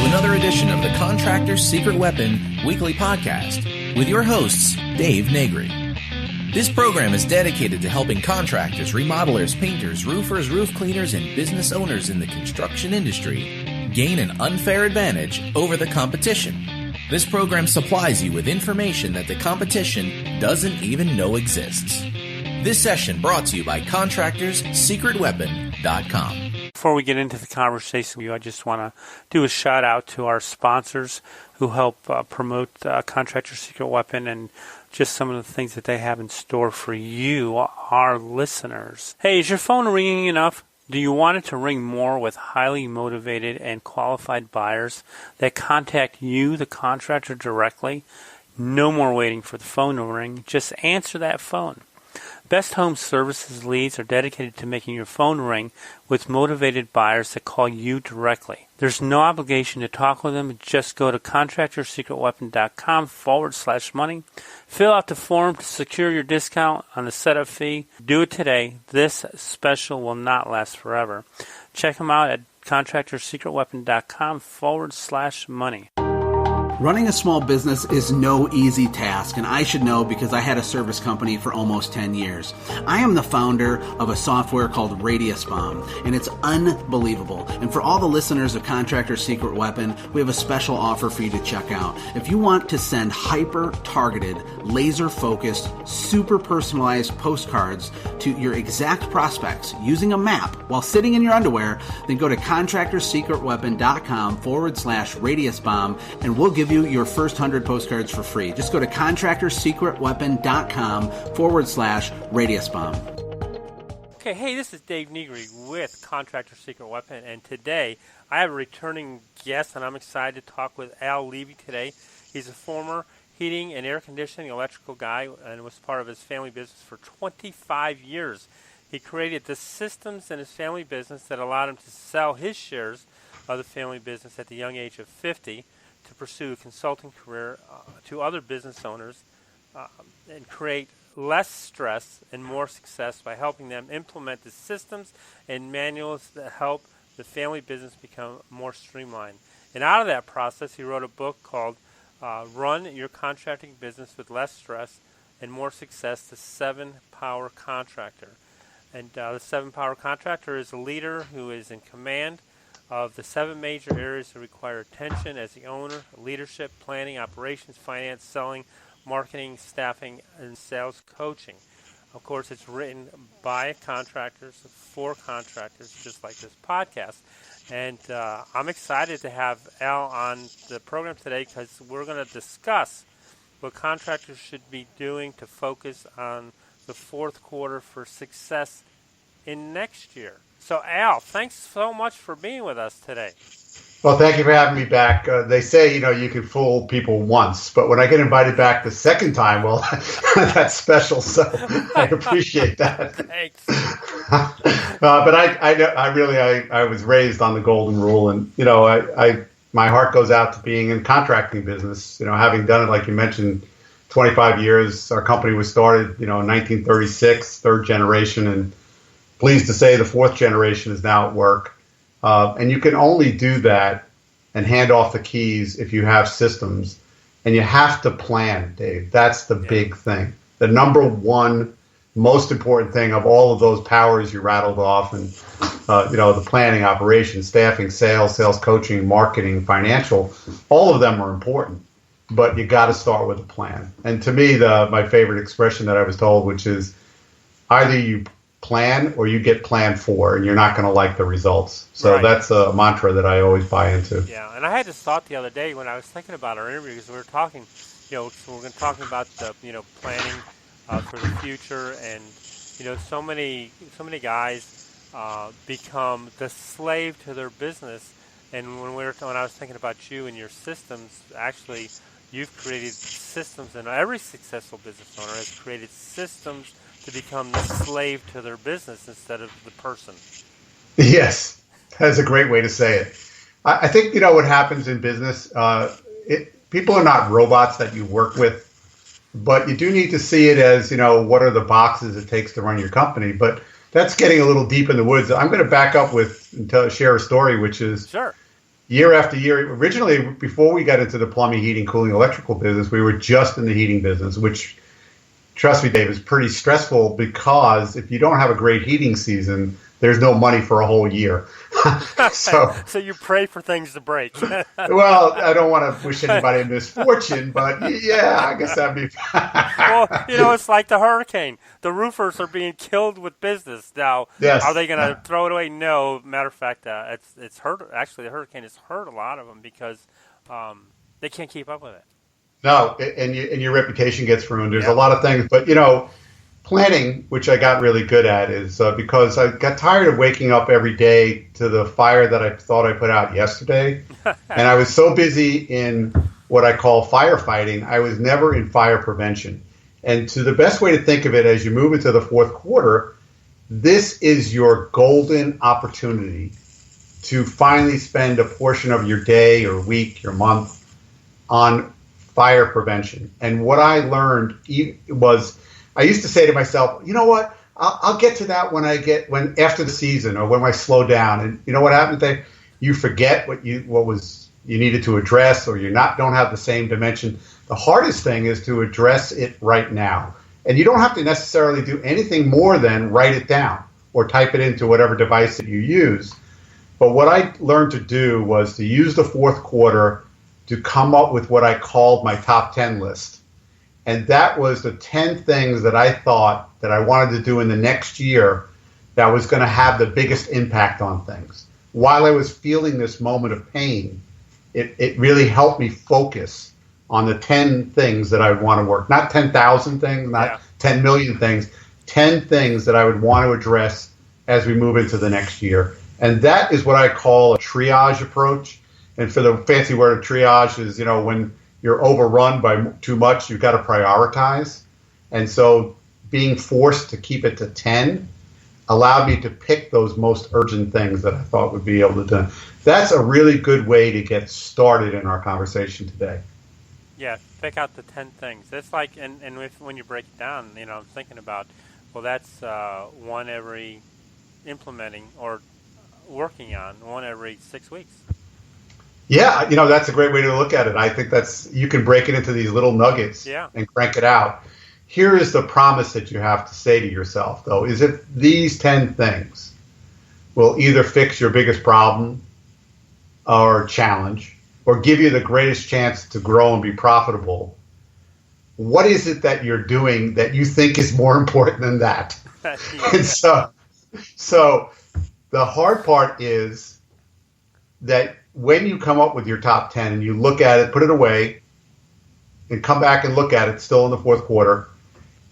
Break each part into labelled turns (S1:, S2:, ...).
S1: to another edition of the Contractors' Secret Weapon weekly podcast with your hosts, Dave Negri. This program is dedicated to helping contractors, remodelers, painters, roofers, roof cleaners, and business owners in the construction industry gain an unfair advantage over the competition. This program supplies you with information that the competition doesn't even know exists. This session brought to you by ContractorsSecretWeapon.com.
S2: Before we get into the conversation with you, I just want to do a shout out to our sponsors who help promote Contractor Secret Weapon and just some of the things that they have in store for you, our listeners. Hey, is your phone ringing enough? Do you want it to ring more with highly motivated and qualified buyers that contact you, the contractor, directly? No more waiting for the phone to ring. Just answer that phone. Best Home Services leads are dedicated to making your phone ring with motivated buyers that call you directly. There's no obligation to talk with them. Just go to contractorsecretweapon.com/money. Fill out the form to secure your discount on the setup fee. Do it today. This special will not last forever. Check them out at contractorsecretweapon.com/money.
S3: Running a small business is no easy task, and I should know because I had a service company for almost 10 years. I am the founder of a software called Radius Bomb, and it's unbelievable. And for all the listeners of Contractor's Secret Weapon, we have a special offer for you to check out. If you want to send hyper-targeted, laser-focused, super personalized postcards to your exact prospects using a map while sitting in your underwear, then go to contractorsecretweapon.com/Radius Bomb, and we'll give you your first 100 postcards for free. Just go to contractorsecretweapon.com/Radius Bomb.
S2: Okay, hey, this is Dave Negri with Contractor Secret Weapon, and today I have a returning guest, and I'm excited to talk with Al Levi today. He's a former heating and air conditioning electrical guy and was part of his family business for 25 years. He created the systems in his family business that allowed him to sell his shares of the family business at the young age of 50 to pursue a consulting career to other business owners and create less stress and more success by helping them implement the systems and manuals that help the family business become more streamlined. And out of that process, he wrote a book called Run Your Contracting Business with Less Stress and More Success, The 7-Power Contractor. And the 7-Power Contractor is a leader who is in command of the 7 major areas that require attention as the owner: leadership, planning, operations, finance, selling, marketing, staffing, and sales coaching. Of course, it's written by contractors for contractors, just like this podcast. And I'm excited to have Al on the program today because we're going to discuss what contractors should be doing to focus on the fourth quarter for success in next year. So, Al, thanks so much for being with us today.
S4: Well, thank you for having me back. They say, you can fool people once, but when I get invited back the second time, well, that's special. So I appreciate that.
S2: Thanks.
S4: But I was raised on the golden rule, and my heart goes out to being in contracting business. Having done it, like you mentioned, 25 years. Our company was started, in 1936, third generation, and pleased to say the fourth generation is now at work. And you can only do that and hand off the keys if you have systems. And you have to plan, Dave. That's the big thing. The number one most important thing of all of those powers you rattled off, and the planning, operations, staffing, sales coaching, marketing, financial, all of them are important. But you got to start with a plan. And to me, my favorite expression that I was told, which is either you plan or you get planned for, and you're not going to like the results. So That's a mantra that I always buy into.
S2: Yeah, and I had this thought the other day when I was thinking about our interview, because we were talking, so we're going to talk about the, planning for the future, and so many guys become the slave to their business. And when I was thinking about you and your systems, actually, you've created systems, and every successful business owner has created systems to become the slave to their business instead of the person.
S4: Yes, that's a great way to say it. I think, what happens in business, people are not robots that you work with, but you do need to see it as, what are the boxes it takes to run your company. But that's getting a little deep in the woods. I'm going to back up and share a story, which is,
S2: sure.
S4: year after year. Originally, before we got into the plumbing, heating, cooling, electrical business, we were just in the heating business, which, trust me, Dave, is pretty stressful because if you don't have a great heating season, there's no money for a whole year.
S2: So you pray for things to break.
S4: Well, I don't want to wish anybody a misfortune, but yeah, I guess that'd be
S2: Well, it's like the hurricane. The roofers are being killed with business now.
S4: Yes.
S2: Are they going to throw it away? No. Matter of fact, it's hurt. Actually, the hurricane has hurt a lot of them because they can't keep up with it.
S4: No, and your reputation gets ruined. There's a lot of things, but planning, which I got really good at, is because I got tired of waking up every day to the fire that I thought I put out yesterday. And I was so busy in what I call firefighting, I was never in fire prevention. And to the best way to think of it as you move into the fourth quarter, this is your golden opportunity to finally spend a portion of your day or week, your month on fire prevention. And what I learned was, I used to say to myself, you know what? I'll get to that when after the season or when I slow down. And you know what happens? You forget what you needed to address, or don't have the same dimension. The hardest thing is to address it right now. And you don't have to necessarily do anything more than write it down or type it into whatever device that you use. But what I learned to do was to use the fourth quarter to come up with what I called my top 10 list. And that was the 10 things that I thought that I wanted to do in the next year that was going to have the biggest impact on things. While I was feeling this moment of pain, it really helped me focus on the 10 things that I would want to work. Not 10,000 things, not 10 million things, 10 things that I would want to address as we move into the next year. And that is what I call a triage approach. And for the fancy word of triage is, when you're overrun by too much, you've got to prioritize. And so being forced to keep it to 10 allowed me to pick those most urgent things that I thought would be able to do. That's a really good way to get started in our conversation today.
S2: Yeah, pick out the 10 things. It's like, and when you break it down, I'm thinking about, well, that's one every implementing or working on, one every 6 weeks.
S4: Yeah, that's a great way to look at it. I think you can break it into these little nuggets and crank it out. Here is the promise that you have to say to yourself, though, is if these 10 things will either fix your biggest problem or challenge or give you the greatest chance to grow and be profitable, what is it that you're doing that you think is more important than that? And so the hard part is that when you come up with your top 10 and you look at it, put it away, and come back and look at it still in the fourth quarter,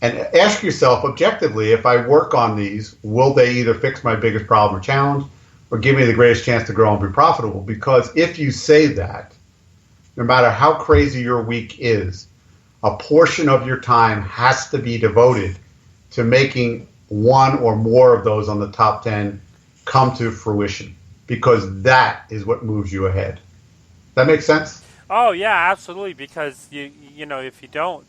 S4: and ask yourself objectively, if I work on these, will they either fix my biggest problem or challenge, or give me the greatest chance to grow and be profitable? Because if you say that, no matter how crazy your week is, a portion of your time has to be devoted to making one or more of those on the top 10 come to fruition. Because that is what moves you ahead. That makes sense?
S2: Oh yeah, absolutely. Because if you don't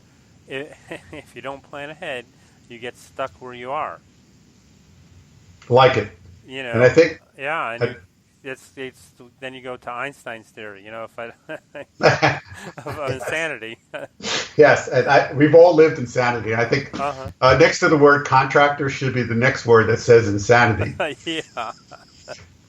S2: plan ahead, you get stuck where you are.
S4: Like it. And I think
S2: it's then you go to Einstein's theory. If of insanity.
S4: Yes, and we've all lived insanity. I think next to the word contractor should be the next word that says insanity.
S2: Yeah.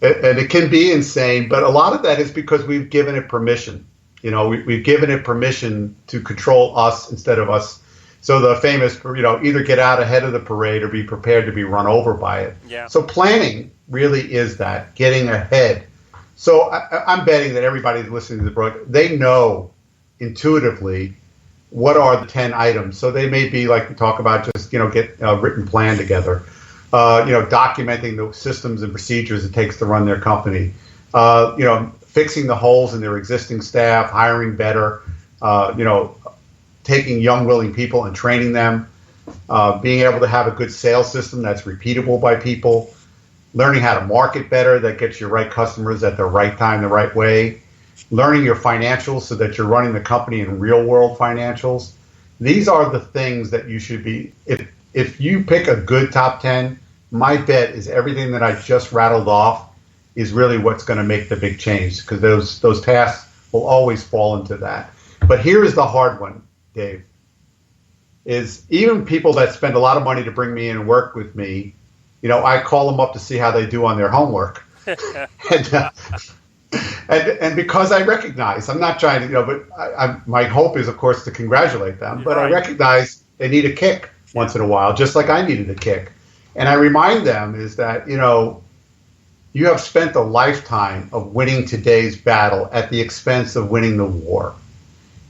S4: And it can be insane, but a lot of that is because we've given it permission. We've given it permission to control us instead of us. So the famous, either get out ahead of the parade or be prepared to be run over by it.
S2: Yeah.
S4: So planning really is that, getting ahead. So I'm betting that everybody listening to the broadcast, they know intuitively what are the 10 items. So they may be like we talk about, just get a written plan together. Documenting the systems and procedures it takes to run their company, fixing the holes in their existing staff, hiring better, taking young, willing people and training them, being able to have a good sales system that's repeatable by people, learning how to market better that gets your right customers at the right time, the right way, learning your financials so that you're running the company in real world financials. These are the things that you should be, if you pick a good top 10, my bet is everything that I just rattled off is really what's going to make the big change, because those tasks will always fall into that. But here is the hard one, Dave, is even people that spend a lot of money to bring me in and work with me, I call them up to see how they do on their homework. And because I recognize, I'm not trying to, but my hope is, of course, to congratulate them. But right. I recognize they need a kick once in a while, just like I needed a kick. And I remind them is that, you have spent a lifetime of winning today's battle at the expense of winning the war.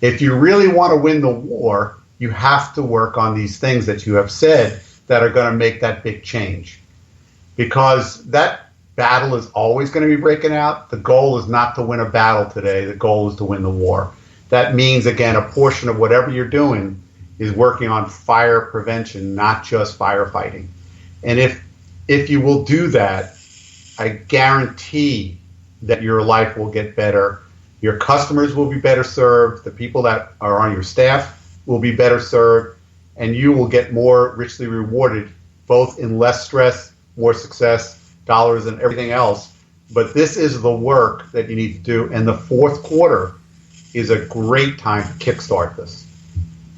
S4: If you really want to win the war, you have to work on these things that you have said that are going to make that big change. Because that battle is always going to be breaking out. The goal is not to win a battle today. The goal is to win the war. That means, again, a portion of whatever you're doing is working on fire prevention, not just firefighting. And if you will do that, I guarantee that your life will get better. Your customers will be better served. The people that are on your staff will be better served. And you will get more richly rewarded, both in less stress, more success, dollars, and everything else. But this is the work that you need to do. And the fourth quarter is a great time to kickstart this.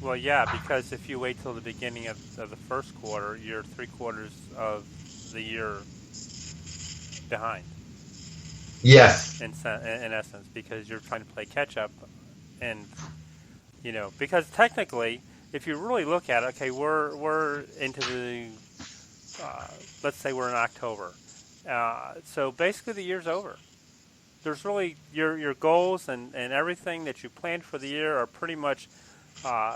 S2: Well, yeah, because if you wait till the beginning of the first quarter, you're 3/4 of the year behind.
S4: Yes.
S2: In essence, because you're trying to play catch up, and because technically, if you really look at it, okay, we're into the let's say we're in October, so basically the year's over. There's really your goals and everything that you planned for the year are pretty much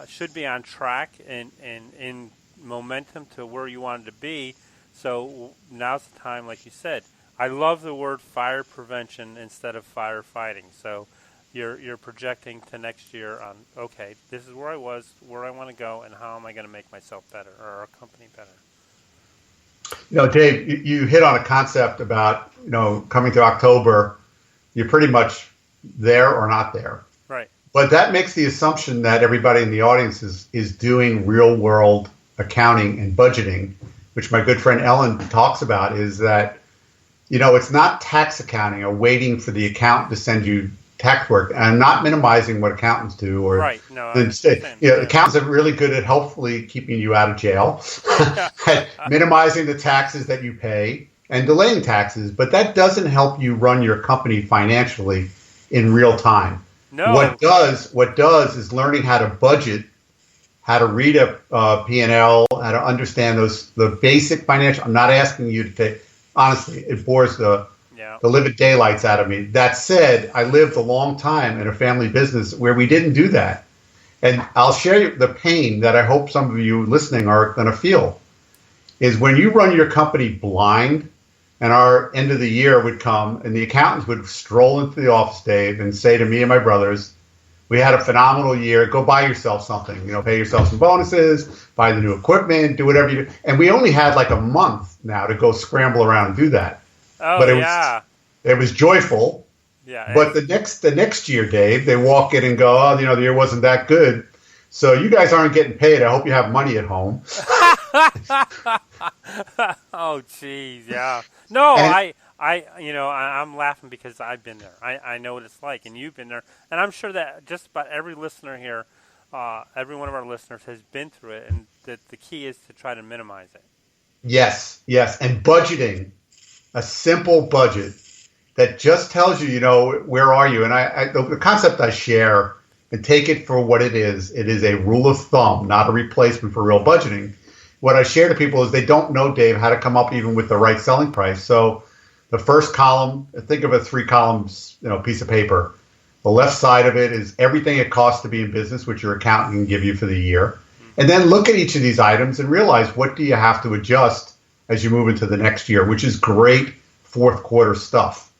S2: should be on track and in momentum to where you wanted to be. So now's the time, like you said. I love the word fire prevention instead of firefighting. So you're projecting to next year on, okay, this is where I was, where I want to go, and how am I going to make myself better or our company better?
S4: Dave, you hit on a concept about, coming to October, you're pretty much there or not there.
S2: Right.
S4: But that makes the assumption that everybody in the audience is doing real world accounting and budgeting, which my good friend Ellen talks about, is that, it's not tax accounting or waiting for the accountant to send you tax work. And I'm not minimizing what accountants do. Or
S2: right. No.
S4: Accountants are really good at hopefully keeping you out of jail, minimizing the taxes that you pay and delaying taxes. But that doesn't help you run your company financially in real time.
S2: No.
S4: What does is learning how to budget, how to read a P&L, how to understand the basic financial. I'm not asking you to take. Honestly, it bores the living daylights out of me. That said, I lived a long time in a family business where we didn't do that. And I'll share the pain that I hope some of you listening are going to feel, is when you run your company blind, and our end of the year would come and the accountants would stroll into the office, Dave, and say to me and my brothers, we had a phenomenal year. Go buy yourself something, pay yourself some bonuses, buy the new equipment, do whatever you do. And we only had like a month now to go scramble around and do that.
S2: Oh,
S4: but it was joyful.
S2: Yeah.
S4: But the next year, Dave, they walk in and go, the year wasn't that good. So you guys aren't getting paid. I hope you have money at home.
S2: Oh, geez, yeah. No, I'm laughing because I've been there. I know what it's like, and you've been there. And I'm sure that just about every listener here, every one of our listeners has been through it, and that the key is to try to minimize it.
S4: Yes. And budgeting, a simple budget that just tells you, where are you? And the concept I share, and take it for what it is a rule of thumb, not a replacement for real budgeting. What I share to people is they don't know, Dave, how to come up even with the right selling price. So the first column, think of a 3 columns, piece of paper. The left side of it is everything it costs to be in business, which your accountant can give you for the year. And then look at each of these items and realize, what do you have to adjust as you move into the next year, which is great fourth quarter stuff.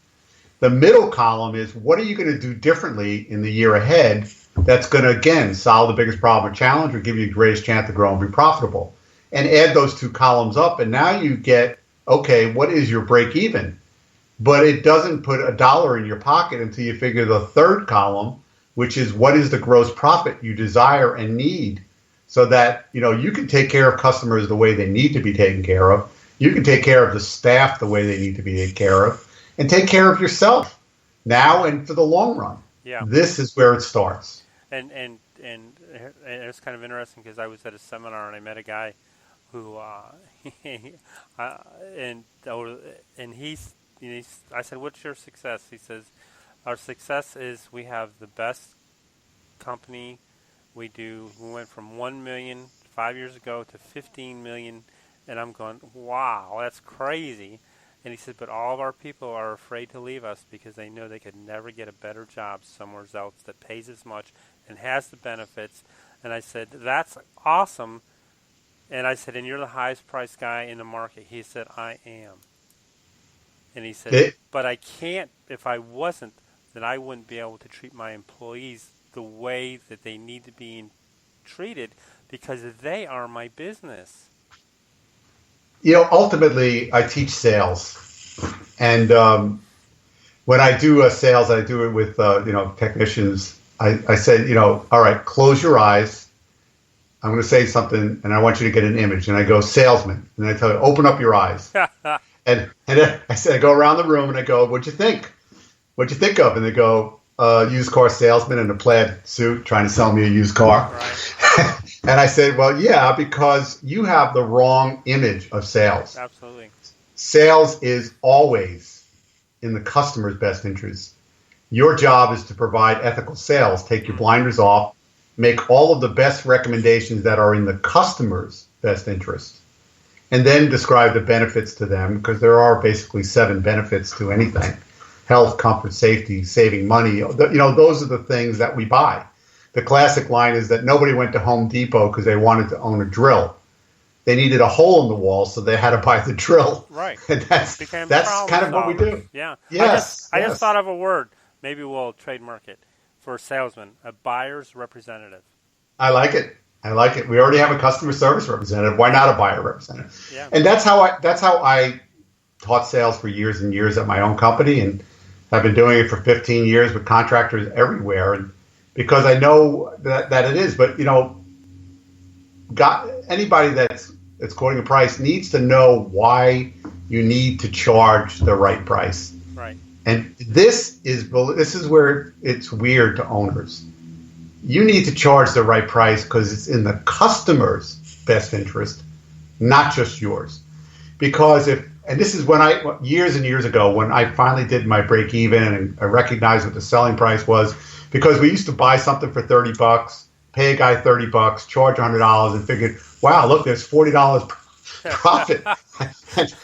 S4: The middle column is, what are you going to do differently in the year ahead that's going to, again, solve the biggest problem or challenge or give you the greatest chance to grow and be profitable? And add those 2 columns up, and now you get, okay, what is your break even? But it doesn't put $1 in your pocket until you figure the third column, which is, what is the gross profit you desire and need, so that you can take care of customers the way they need to be taken care of. You can take care of the staff the way they need to be taken care of. and take care of yourself now and for the long run.
S2: Yeah.
S4: This is where it starts.
S2: And it's kind of interesting because I was at a seminar and I met a guy who I said, "What's your success?" He says, "Our success is we have the best company. We went from 1 million 5 years ago to 15 million." And I'm going, "Wow, that's crazy." And he said, "But all of our people are afraid to leave us because they know they could never get a better job somewhere else that pays as much and has the benefits." And I said, "That's awesome." And I said, "And you're the highest priced guy in the market." He said, "I am." And he said, "But I can't, if I wasn't, then I wouldn't be able to treat my employees the way that they need to be treated because they are my business."
S4: Ultimately, I teach sales. And when I do sales, I do it with, technicians. I say, all right, close your eyes. I'm going to say something, and I want you to get an image. And I go, salesman. And I tell you, open up your eyes. and I say, I go around the room, and I go, what'd you think? What'd you think of? And they go, used car salesman in a plaid suit trying to sell me a used car. Right. And I said, well, yeah, because you have the wrong image of sales.
S2: Absolutely.
S4: Sales is always in the customer's best interest. Your job is to provide ethical sales. Take your blinders off. Make all of the best recommendations that are in the customer's best interest. And then describe the benefits to them, because there are basically 7 benefits to anything. Health, comfort, safety, saving money. Those are the things that we buy. The classic line is that nobody went to Home Depot because they wanted to own a drill. They needed a hole in the wall, so they had to buy the drill.
S2: Right.
S4: And that's kind of what we do.
S2: Yeah.
S4: Yes.
S2: I just thought of a word. Maybe we'll trademark it for a salesman, a buyer's representative.
S4: I like it. We already have a customer service representative. Why not a buyer representative?
S2: Yeah.
S4: And that's how I taught sales for years and years at my own company, and I've been doing it for 15 years with contractors everywhere. And because I know that it is, but anybody that's quoting a price needs to know why you need to charge the right price.
S2: Right.
S4: And this is where it's weird to owners. You need to charge the right price because it's in the customer's best interest, not just yours. Because this is when years and years ago, when I finally did my break even and I recognized what the selling price was, because we used to buy something for $30, pay a guy $30, charge $100, and figured, wow, look, there's $40 profit.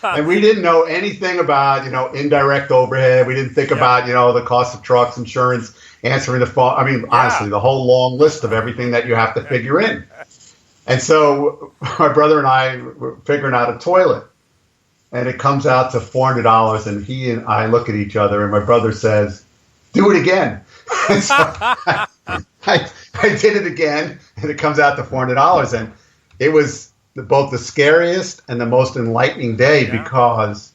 S4: And we didn't know anything about, indirect overhead. We didn't think about, the cost of trucks, insurance, answering the phone. I mean, honestly, the whole long list of everything that you have to figure in. And so my brother and I were figuring out a toilet. And it comes out to $400, and he and I look at each other, and my brother says, do it again. And so I did it again, and it comes out to $400. And it was both the scariest and the most enlightening day because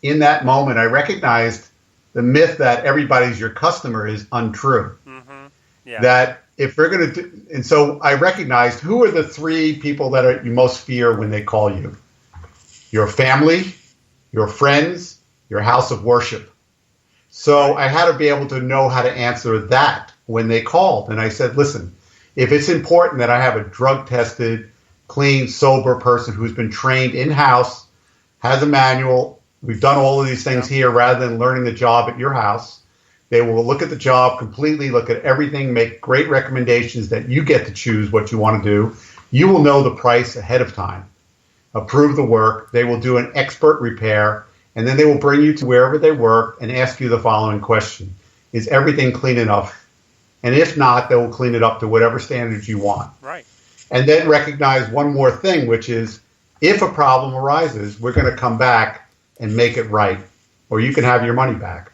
S4: in that moment I recognized the myth that everybody's your customer is untrue. Mm-hmm. Yeah. That if we're going to do, and so I recognized who are the 3 people that you most fear when they call you. Your family, your friends, your house of worship. So I had to be able to know how to answer that when they called. And I said, listen, if it's important that I have a drug-tested, clean, sober person who's been trained in-house, has a manual, we've done all of these things here rather than learning the job at your house. They will look at the job completely, look at everything, make great recommendations that you get to choose what you want to do. You will know the price ahead of time. Approve the work. They will do an expert repair, and then they will bring you to wherever they work and ask you the following question. Is everything clean enough? And if not, they will clean it up to whatever standards you want.
S2: Right.
S4: And then recognize one more thing, which is if a problem arises, we're going to come back and make it right, or you can have your money back.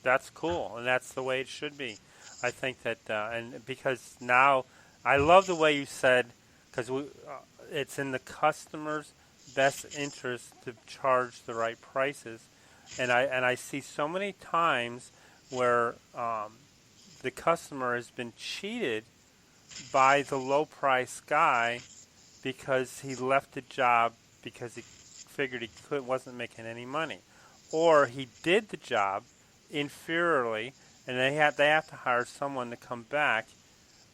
S2: That's cool, and that's the way it should be. I think that, and because now, I love the way you said, because it's in the customer's best interest to charge the right prices, and I see so many times where the customer has been cheated by the low price guy because he left the job because he figured he wasn't making any money, or he did the job inferiorly, and they have to hire someone to come back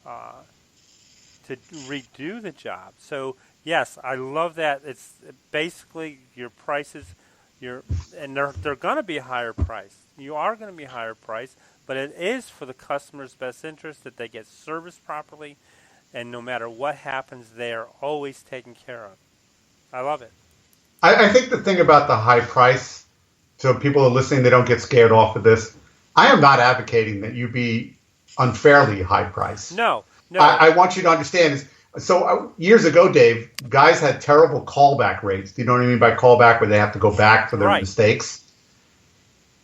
S2: to redo the job. So yes, I love that. It's basically your prices, and they're going to be higher price. You are going to be higher price, but it is for the customer's best interest that they get serviced properly, and no matter what happens, they are always taken care of. I love it.
S4: I think the thing about the high price, so people are listening, they don't get scared off of this. I am not advocating that you be unfairly high price.
S2: No.
S4: I want you to understand. Years ago, Dave, guys had terrible callback rates. Do you know what I mean by callback, where they have to go back for their mistakes?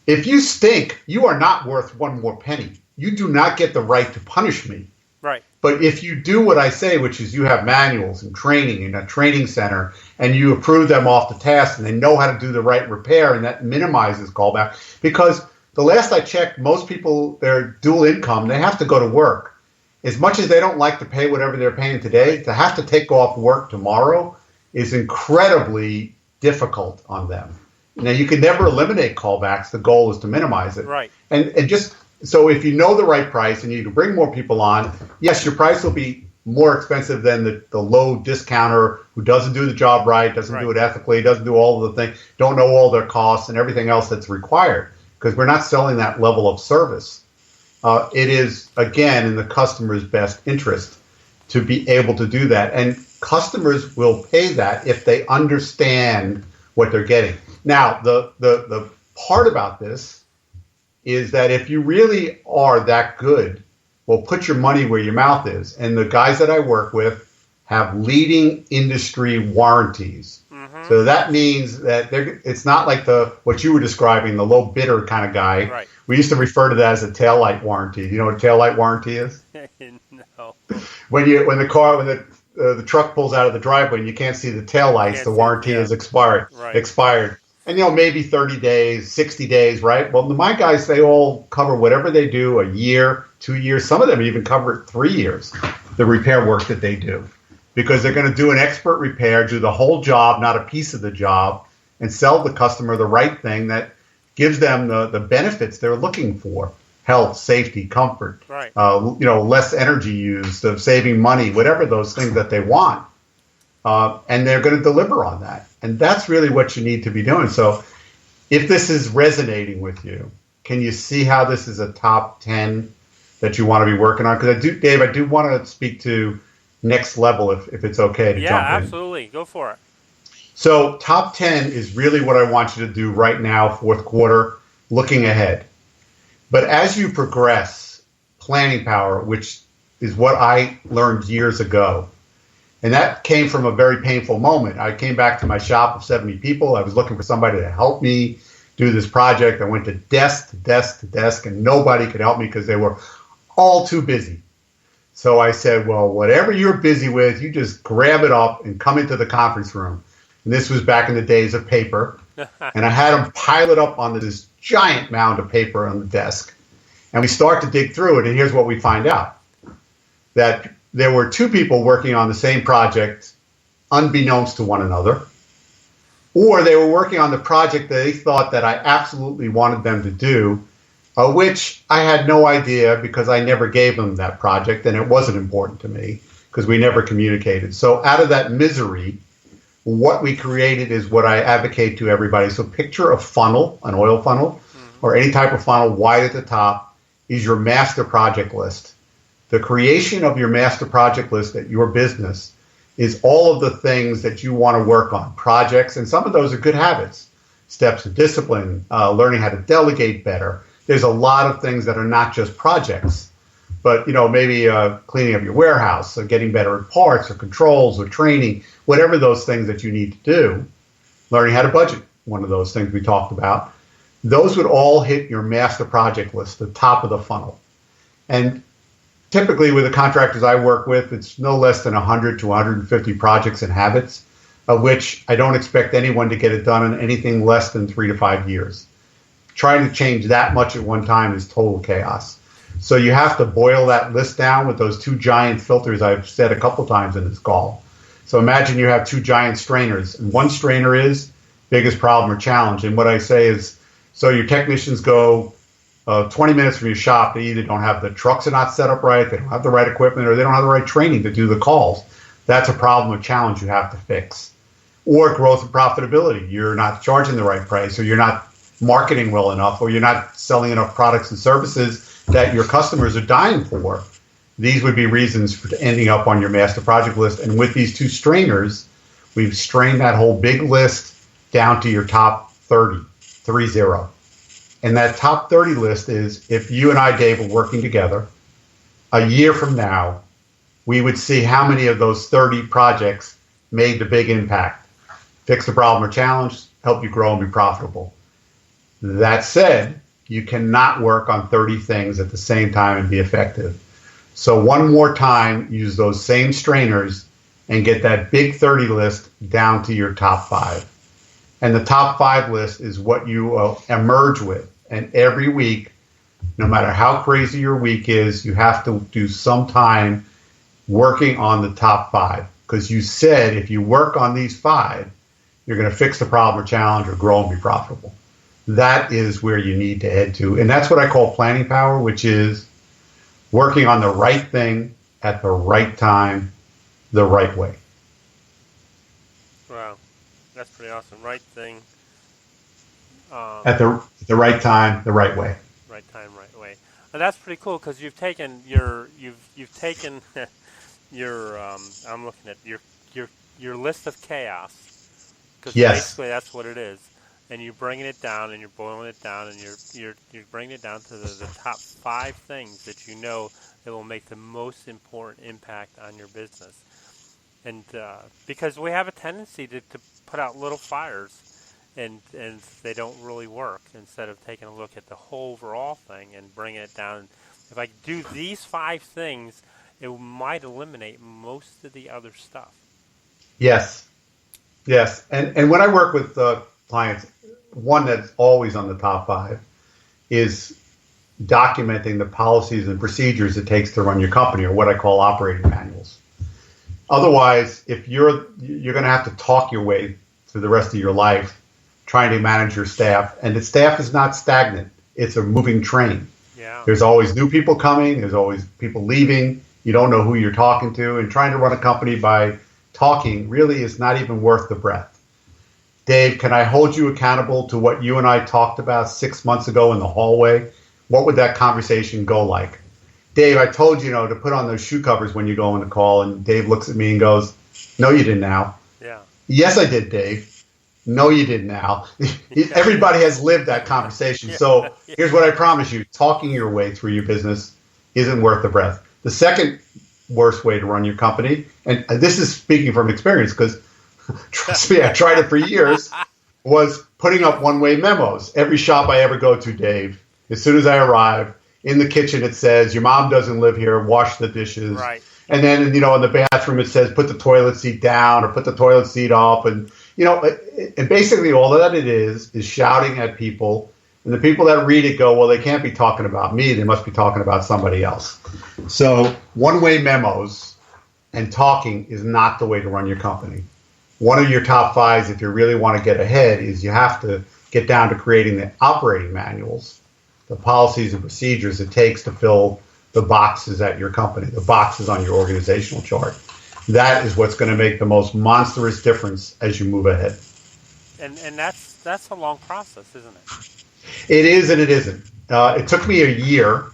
S4: If you stink, you are not worth one more penny. You do not get the right to punish me.
S2: Right.
S4: But if you do what I say, which is you have manuals and training in a training center, and you approve them off the task, and they know how to do the right repair, and that minimizes callback. Because the last I checked, most people, they're dual income, they have to go to work. As much as they don't like to pay whatever they're paying today, to have to take off work tomorrow is incredibly difficult on them. Now, you can never eliminate callbacks. The goal is to minimize it.
S2: Right.
S4: And just so if you know the right price and you can bring more people on, yes, your price will be more expensive than the low discounter who doesn't do the job right, doesn't do it ethically, doesn't do all of the things, don't know all their costs and everything else that's required, because we're not selling that level of service. It is, again, in the customer's best interest to be able to do that. And customers will pay that if they understand what they're getting. Now, the part about this is that if you really are that good, well, put your money where your mouth is. And the guys that I work with have leading industry warranties. Mm-hmm. So that means that it's not like what you were describing, the low bidder kind of guy.
S2: Right.
S4: We used to refer to that as a taillight warranty. Do you know what a taillight warranty is?
S2: No.
S4: When the truck pulls out of the driveway and you can't see the taillights, the warranty is expired.
S2: Right.
S4: Expired. And, maybe 30 days, 60 days, right? Well, my guys, they all cover whatever they do, a year, 2 years. Some of them even cover 3 years, the repair work that they do. Because they're going to do an expert repair, do the whole job, not a piece of the job, and sell the customer the right thing that gives them the benefits they're looking for. Health, safety, comfort,
S2: right.
S4: Less energy used, of saving money, whatever those things that they want. And they're going to deliver on that. And that's really what you need to be doing. So if this is resonating with you, can you see how this is a top 10 that you want to be working on? Because Dave, I do want to speak to next level if it's okay to jump in.
S2: Yeah, absolutely. Go for it.
S4: So top 10 is really what I want you to do right now, fourth quarter, looking ahead. But as you progress, planning power, which is what I learned years ago, and that came from a very painful moment. I came back to my shop of 70 people. I was looking for somebody to help me do this project. I went to desk to desk to desk, and nobody could help me because they were all too busy. So I said, well, whatever you're busy with, you just grab it up and come into the conference room. And this was back in the days of paper. And I had them pile it up on this giant mound of paper on the desk. And we start to dig through it, and here's what we find out. That there were two people working on the same project, unbeknownst to one another, or they were working on the project that they thought that I absolutely wanted them to do, which I had no idea because I never gave them that project, and it wasn't important to me because we never communicated. So out of that misery, what we created is what I advocate to everybody. So picture a funnel, an oil funnel, or any type of funnel, wide at the top, is your master project list. The creation of your master project list at your business is all of the things that you want to work on, projects, and some of those are good habits, steps of discipline, learning how to delegate better. There's a lot of things that are not just projects, but maybe cleaning up your warehouse, or getting better at parts or controls or training, whatever those things that you need to do, learning how to budget, one of those things we talked about. Those would all hit your master project list, the top of the funnel. And typically with the contractors I work with, it's no less than 100 to 150 projects and habits, of which I don't expect anyone to get it done in anything less than 3 to 5 years. Trying to change that much at one time is total chaos. So you have to boil that list down with those two giant filters I've said a couple times in this call. So imagine you have two giant strainers, and one strainer is biggest problem or challenge. And what I say is, so your technicians go 20 minutes from your shop. They either don't have the trucks are not set up right, they don't have the right equipment, or they don't have the right training to do the calls. That's a problem or challenge you have to fix. Or growth and profitability. You're not charging the right price, or you're not marketing well enough, or you're not selling enough products and services that your customers are dying for. These would be reasons for ending up on your master project list. And with these two strainers, we've strained that whole big list down to your top 30. And that top 30 list is, if you and I, Dave, were working together, a year from now, we would see how many of those 30 projects made the big impact. Fix the problem or challenge, help you grow and be profitable. That said, you cannot work on 30 things at the same time and be effective. So one more time, use those same strainers and get that big 30 list down to your top 5. And the top 5 list is what you emerge with. And every week, no matter how crazy your week is, you have to do some time working on the top 5. Because you said if you work on these 5, you're going to fix the problem or challenge or grow and be profitable. That is where you need to head to. And that's what I call planning power, which is working on the right thing at the right time, the right way.
S2: Wow, that's pretty awesome. Right thing.
S4: At the right time, the right way.
S2: Right time, right way. And that's pretty cool, because you've taken your I'm looking at your list of chaos, because basically that's what it is, and you're bringing it down and you're boiling it down and you're bringing it down to the top 5 things that you know that will make the most important impact on your business. And because we have a tendency to put out little fires, and they don't really work, instead of taking a look at the whole overall thing and bringing it down. If I do these 5 things, it might eliminate most of the other stuff.
S4: Yes. And when I work with clients, one that's always on the top 5 is documenting the policies and procedures it takes to run your company, or what I call operating manuals. Otherwise, if you're going to have to talk your way through the rest of your life trying to manage your staff, and the staff is not stagnant. It's a moving train.
S2: Yeah.
S4: There's always new people coming. There's always people leaving. You don't know who you're talking to, and trying to run a company by talking really is not even worth the breath. Dave, can I hold you accountable to what you and I talked about 6 months ago in the hallway? What would that conversation go like? Dave, I told you, to put on those shoe covers when you go on the call, and Dave looks at me and goes, no, you didn't, Al.
S2: Yeah.
S4: Yes, I did, Dave. No, you didn't, Al. Everybody has lived that conversation. So here's what I promise you. Talking your way through your business isn't worth the breath. The second worst way to run your company, and this is speaking from experience, because trust me, I tried it for years, was putting up one-way memos. Every shop I ever go to, Dave, as soon as I arrive, in the kitchen it says, your mom doesn't live here, wash the dishes.
S2: Right.
S4: And then, in the bathroom it says, put the toilet seat down or put the toilet seat up. And, and basically all that it is shouting at people. And the people that read it go, well, they can't be talking about me. They must be talking about somebody else. So one-way memos and talking is not the way to run your company. One of your top 5s, if you really want to get ahead, is you have to get down to creating the operating manuals, the policies and procedures it takes to fill the boxes at your company, the boxes on your organizational chart. That is what's going to make the most monstrous difference as you move ahead.
S2: And that's a long process, isn't it?
S4: It is and it isn't. It took me a year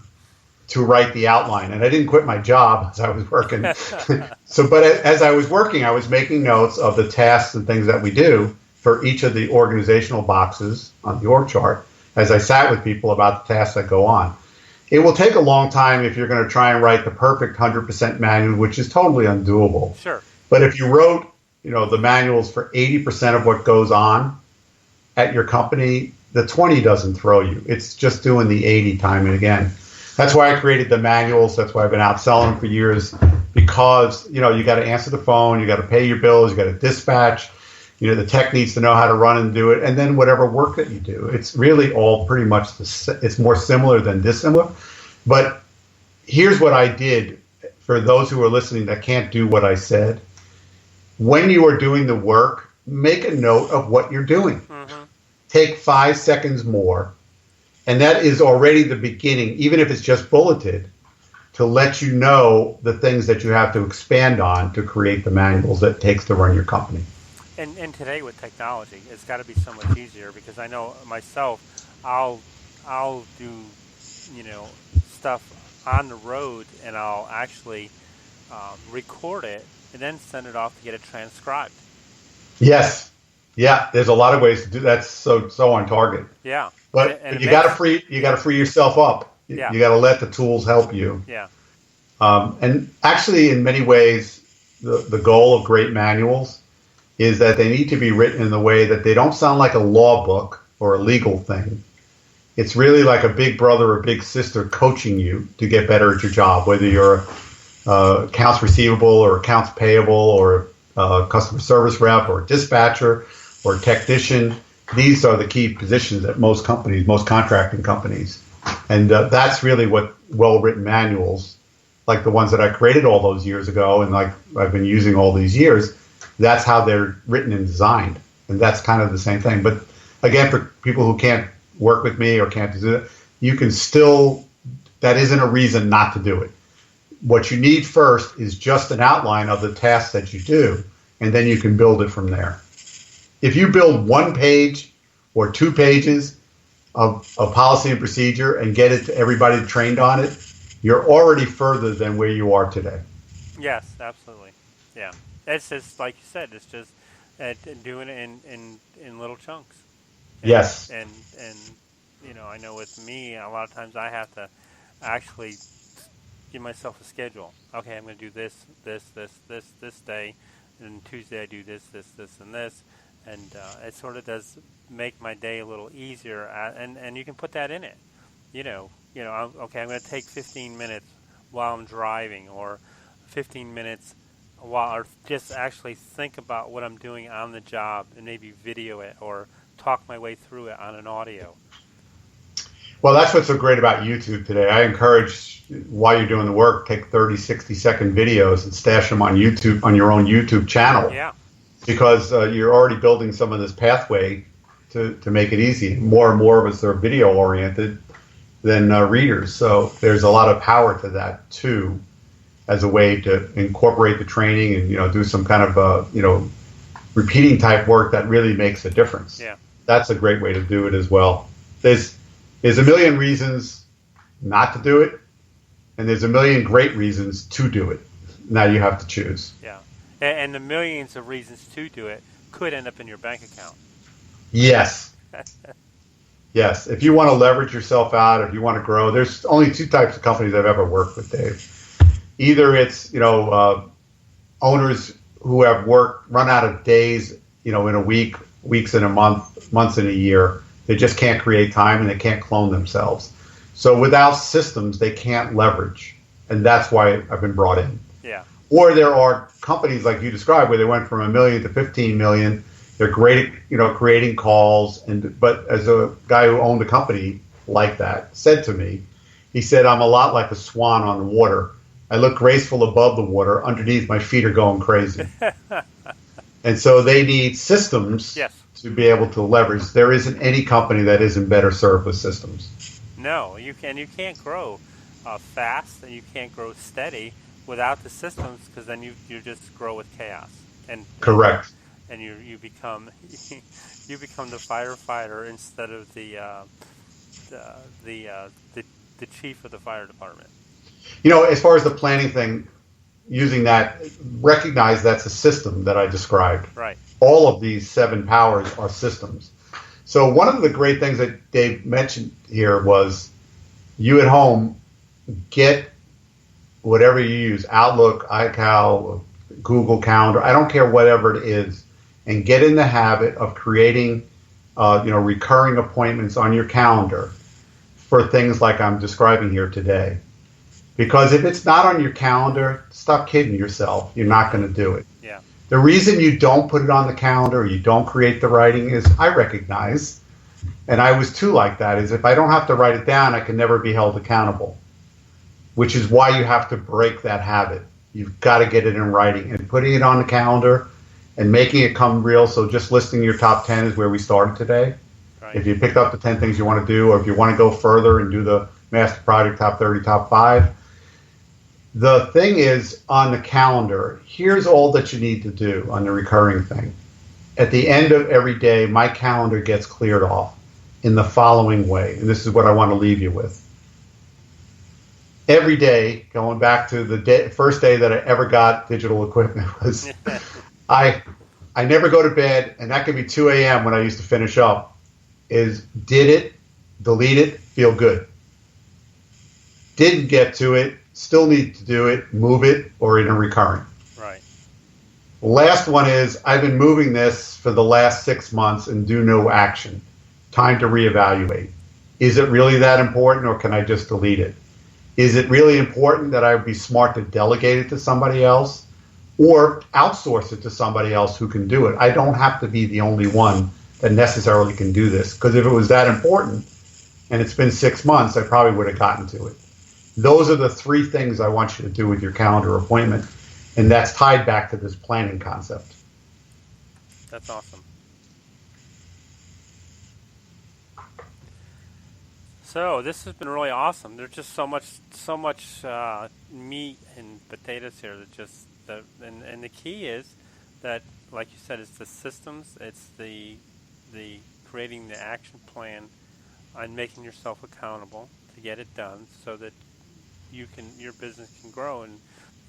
S4: to write the outline, and I didn't quit my job as I was working. But as I was working, I was making notes of the tasks and things that we do for each of the organizational boxes on the org chart as I sat with people about the tasks that go on. It will take a long time if you're going to try and write the perfect 100% manual, which is totally undoable.
S2: Sure.
S4: But if you wrote, the manuals for 80% of what goes on at your company, the 20 doesn't throw you. It's just doing the 80 time and again. That's why I created the manuals. That's why I've been out selling them for years, because, you got to answer the phone, you got to pay your bills, you got to dispatch, the tech needs to know how to run and do it, and then whatever work that you do. It's really all pretty much, it's more similar than dissimilar. But here's what I did for those who are listening that can't do what I said. When you are doing the work, make a note of what you're doing. Mm-hmm. Take 5 seconds more. And that is already the beginning, even if it's just bulleted, to let you know the things that you have to expand on to create the manuals that it takes to run your company.
S2: And today with technology, it's got to be so much easier, because I know myself, I'll do, stuff on the road, and I'll actually record it and then send it off to get it transcribed.
S4: Yes. Yeah, there's a lot of ways to do that. So on target.
S2: Yeah.
S4: But you got to free yourself up. You got to let the tools help you.
S2: Yeah.
S4: And actually, in many ways, the goal of great manuals is that they need to be written in the way that they don't sound like a law book or a legal thing. It's really like a big brother or big sister coaching you to get better at your job, whether you're accounts receivable or accounts payable or customer service rep or dispatcher or technician. These are the key positions at most companies, most contracting companies. And that's really what well-written manuals, like the ones that I created all those years ago and like I've been using all these years, that's how they're written and designed. And that's kind of the same thing. But again, for people who can't work with me or can't do it, you can still, that isn't a reason not to do it. What you need first is just an outline of the tasks that you do, and then you can build it from there. If you build 1 page or 2 pages of policy and procedure and get it to everybody trained on it, you're already further than where you are today.
S2: Yes, absolutely. Yeah. It's just, like you said, it's just doing it in little chunks.
S4: Yes.
S2: And I know with me, a lot of times I have to actually give myself a schedule. Okay, I'm going to do this day, and Tuesday I do this, and this. And it sort of does make my day a little easier, and you can put that in it. Okay, I'm going to take 15 minutes while I'm driving, or 15 minutes or just actually think about what I'm doing on the job, and maybe video it or talk my way through it on an audio.
S4: Well, that's what's so great about YouTube today. I encourage, while you're doing the work, take 30, 60-second videos and stash them on YouTube, on your own YouTube channel.
S2: Yeah.
S4: Because you're already building some of this pathway to make it easy. More and more of us are video-oriented than readers. So there's a lot of power to that, too, as a way to incorporate the training and, do some kind of, repeating type work that really makes a difference.
S2: Yeah.
S4: That's a great way to do it as well. There's a million reasons not to do it, and there's a million great reasons to do it. Now you have to choose.
S2: Yeah. And the millions of reasons to do it could end up in your bank account.
S4: Yes. Yes. If you want to leverage yourself out, if you want to grow, there's only 2 types of companies I've ever worked with, Dave. Either it's, owners who have run out of days, in a week, weeks in a month, months in a year. They just can't create time and they can't clone themselves. So without systems, they can't leverage. And that's why I've been brought in.
S2: Yeah.
S4: Or there are companies like you described where they went from $1 million to 15 million. They're great at, creating calls. But as a guy who owned a company like that said to me, he said, I'm a lot like a swan on the water. I look graceful above the water. Underneath, my feet are going crazy. And so they need systems to be able to leverage. There isn't any company that isn't better served with systems.
S2: No, you can't grow fast, and you can't grow steady without the systems, because then you just grow with chaos. And
S4: correct.
S2: And you become the firefighter instead of the chief of the fire department.
S4: As far as the planning thing, using that, recognize that's a system that I described.
S2: Right.
S4: All of these 7 powers are systems. So one of the great things that Dave mentioned here was you at home get whatever you use, Outlook, iCal, Google Calendar, I don't care whatever it is, and get in the habit of creating recurring appointments on your calendar for things like I'm describing here today. Because if it's not on your calendar, stop kidding yourself. You're not going to do it.
S2: Yeah.
S4: The reason you don't put it on the calendar or you don't create the writing is I recognize, and I was too like that, is if I don't have to write it down, I can never be held accountable, which is why you have to break that habit. You've got to get it in writing, and putting it on the calendar and making it come real. So just listing your top 10 is where we started today. Right. If you picked up the 10 things you want to do, or if you want to go further and do the master project top 30, top 5. The thing is, on the calendar, here's all that you need to do on the recurring thing. At the end of every day, my calendar gets cleared off in the following way, and this is what I want to leave you with. Every day, going back to the first day that I ever got digital equipment, was I never go to bed, and that could be 2 a.m. when I used to finish up, is did it, delete it, feel good. Didn't get to it, still need to do it, move it, or in a recurring.
S2: Right.
S4: Last one is, I've been moving this for the last 6 months and do no action. Time to reevaluate. Is it really that important, or can I just delete it? Is it really important that I would be smart to delegate it to somebody else or outsource it to somebody else who can do it? I don't have to be the only one that necessarily can do this, because if it was that important and it's been 6 months, I probably would have gotten to it. Those are the 3 things I want you to do with your calendar appointment, and that's tied back to this planning concept.
S2: That's awesome. So this has been really awesome. There's just so much meat and potatoes here. And the key is that, like you said, it's the systems, it's the creating the action plan, and making yourself accountable to get it done, so that your business can grow,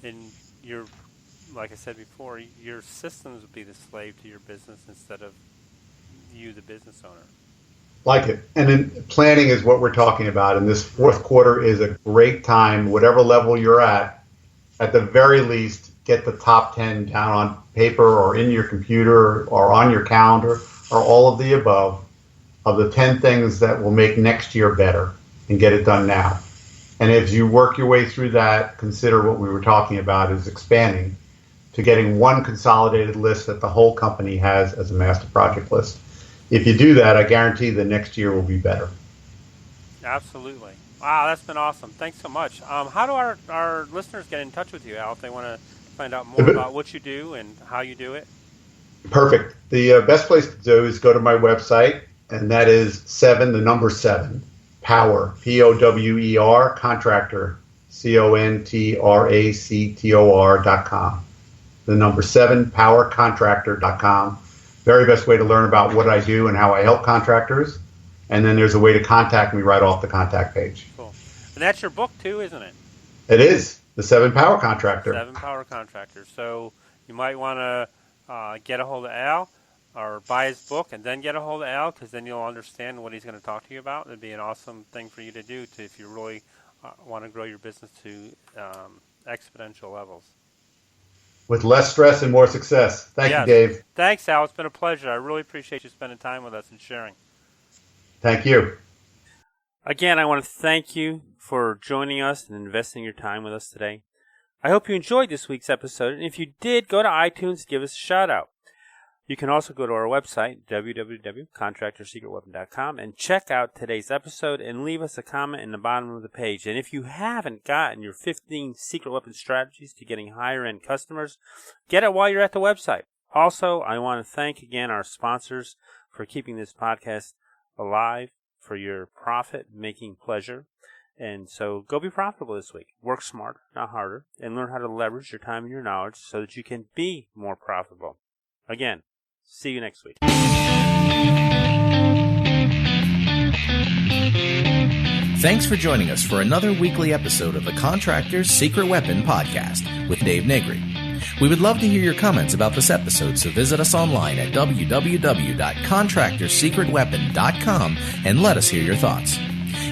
S2: and your, like I said before, your systems will be the slave to your business instead of you, the business owner.
S4: Like it. And then planning is what we're talking about. And this fourth quarter is a great time, whatever level you're at the very least, get the top 10 down on paper or in your computer or on your calendar or all of the above of the 10 things that will make next year better, and get it done now. And as you work your way through that, consider what we were talking about is expanding to getting one consolidated list that the whole company has as a master project list. If you do that, I guarantee the next year will be better.
S2: Absolutely. Wow, that's been awesome. Thanks so much. How do our listeners get in touch with you, Al, if they want to find out more about what you do and how you do it?
S4: Perfect. The best place to do is go to my website, and that is 7, Power, Power, Contractor, Contractor.com. The number 7, PowerContractor.com. Very best way to learn about what I do and how I help contractors. And then there's a way to contact me right off the contact page.
S2: Cool. And that's your book too, isn't it?
S4: It is. The 7 Power Contractor.
S2: 7 Power Contractor. So you might want to get a hold of Al or buy his book and then get a hold of Al, because then you'll understand what he's going to talk to you about. It'd be an awesome thing for you to do if you really want to grow your business to exponential levels.
S4: With less stress and more success. Thank you, Dave.
S2: Thanks, Al. It's been a pleasure. I really appreciate you spending time with us and sharing.
S4: Thank you.
S2: Again, I want to thank you for joining us and investing your time with us today. I hope you enjoyed this week's episode, and if you did, go to iTunes and give us a shout-out. You can also go to our website, www.contractorsecretweapon.com, and check out today's episode and leave us a comment in the bottom of the page. And if you haven't gotten your 15 secret weapon strategies to getting higher-end customers, get it while you're at the website. Also, I want to thank again our sponsors for keeping this podcast alive, for your profit-making pleasure. And so go be profitable this week. Work smarter, not harder, and learn how to leverage your time and your knowledge so that you can be more profitable. Again, see you next week.
S1: Thanks for joining us for another weekly episode of the Contractors Secret Weapon podcast with Dave Negri. We would love to hear your comments about this episode, so visit us online at www.contractorsecretweapon.com and let us hear your thoughts.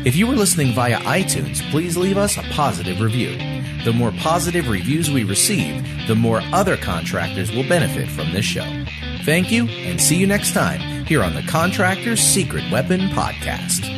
S1: If you are listening via iTunes, please leave us a positive review. The more positive reviews we receive, the more other contractors will benefit from this show. Thank you, and see you next time here on the Contractors Secret Weapon podcast.